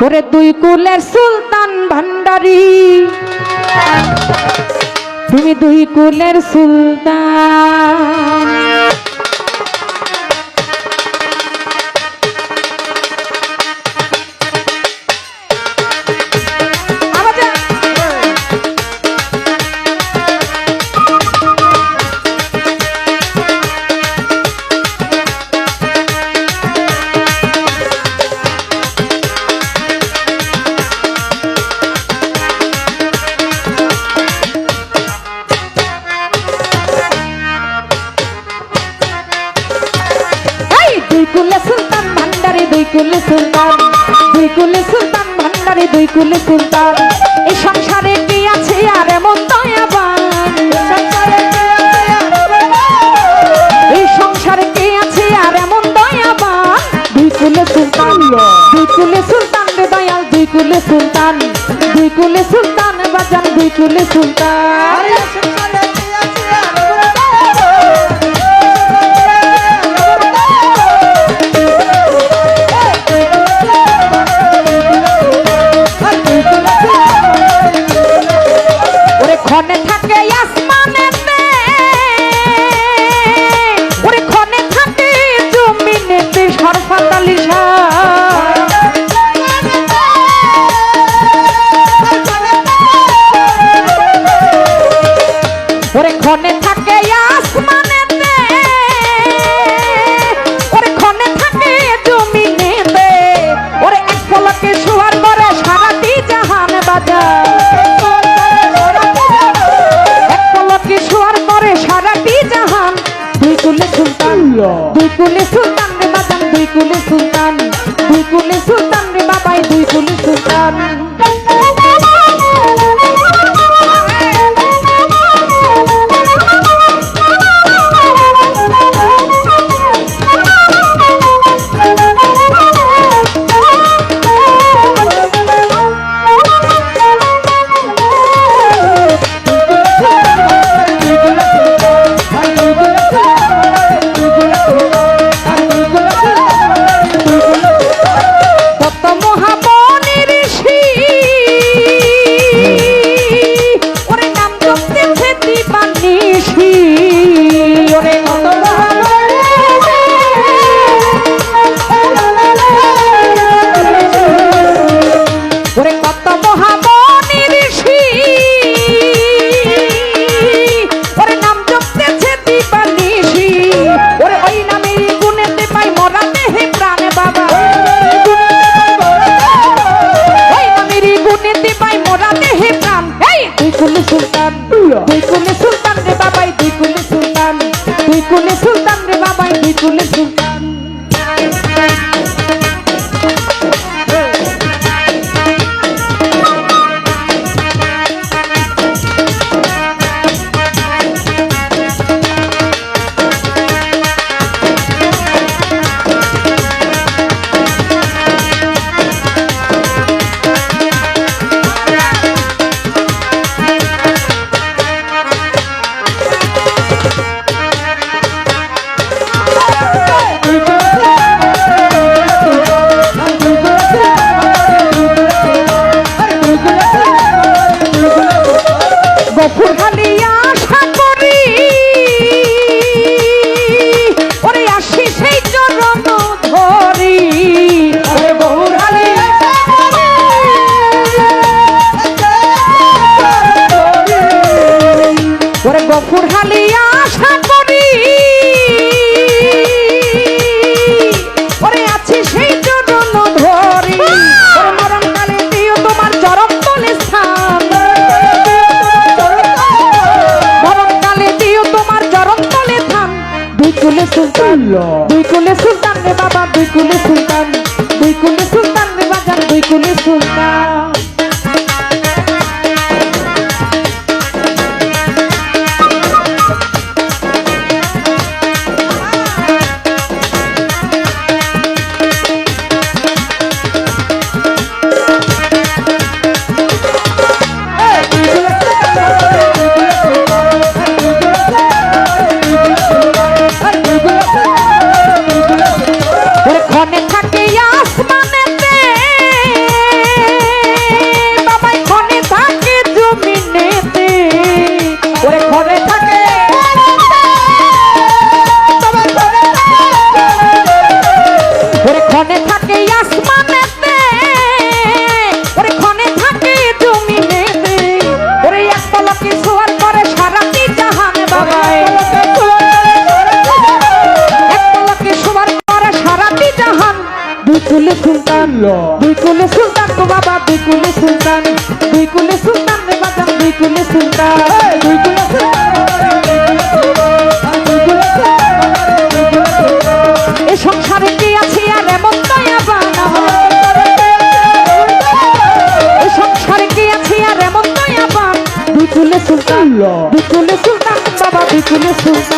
ওরে দুই কুলের সুলতান ভান্ডারী, তুমি দুই কুলের সুলতান। দুই কুলে সুলতান ভান্ডারী, দুই কুলে সুলতান। এই সংসারে কি আছে আর এমন দয়াবান? এই সংসারে কি আছে আর এমন দয়াবান? দুই কুলে সুলতান, দুই কুলে সুলতান রে দয়াল, দুই কুলে সুলতান, দুই কুলে সুলতান বাজান, দুই কুলে সুলতান। ক্ষণে থাকে আসমানেতে, ওরে ক্ষণে থাকে জমিনেতে সরফাতালি ওরে ক্ষণে থাকে আসমানেতে, ওরে ক্ষণে থাকে জমিনেতে, ওরে এক পলকে শোয়ার করে সারাটি জাহান বাজার। দুই কুলে সুলতান রে বাজান, দুই কুলে সুলতান, দুই কুলে সুলতান রে বাবাই, দুই কুলে সুলতান। দুই কুলে সুলতান রে বাবাই, দুই কুলে সুলতান, দুই কুলে সুলতান রে বাবাই, দুই কুলে সুলতান। গফুর হালি আশা করি, ওরে আছি সেই চরণ ধরি, ওরে মরণকালে দিও তোমার চরণ তলে স্থান, মরণকালে দিও তোমার চরণ তলে স্থান। দুই কুলে সুলতান, দুই কুলে সুলতান রে বাবা, দুই কুলে সুলতান, দুই কুলে সুলতান রে বাজান, দুই কুলে সুলতান। ক্ষণে থাকে আসমানেতে, ক্ষণে থাকে আসমানেতে ওরে ক্ষণে থাকে জমিনেতে ওরে এক পলকে সোয়ার করে সারাটি জাহান বাবা এক পলকে সোয়ার করে সারাটি জাহান দুই কুলে সুলতান গো বাবা দুই কুলে সুলতান রে বাজান দুই কুলে সুলতান এ সংসারে কি আছে আর এমন দয়াবান এ সংসারে কি আছে আর এমন দয়াবান দুই কুলে সুলতান বাবা দুই কুলে সুলতান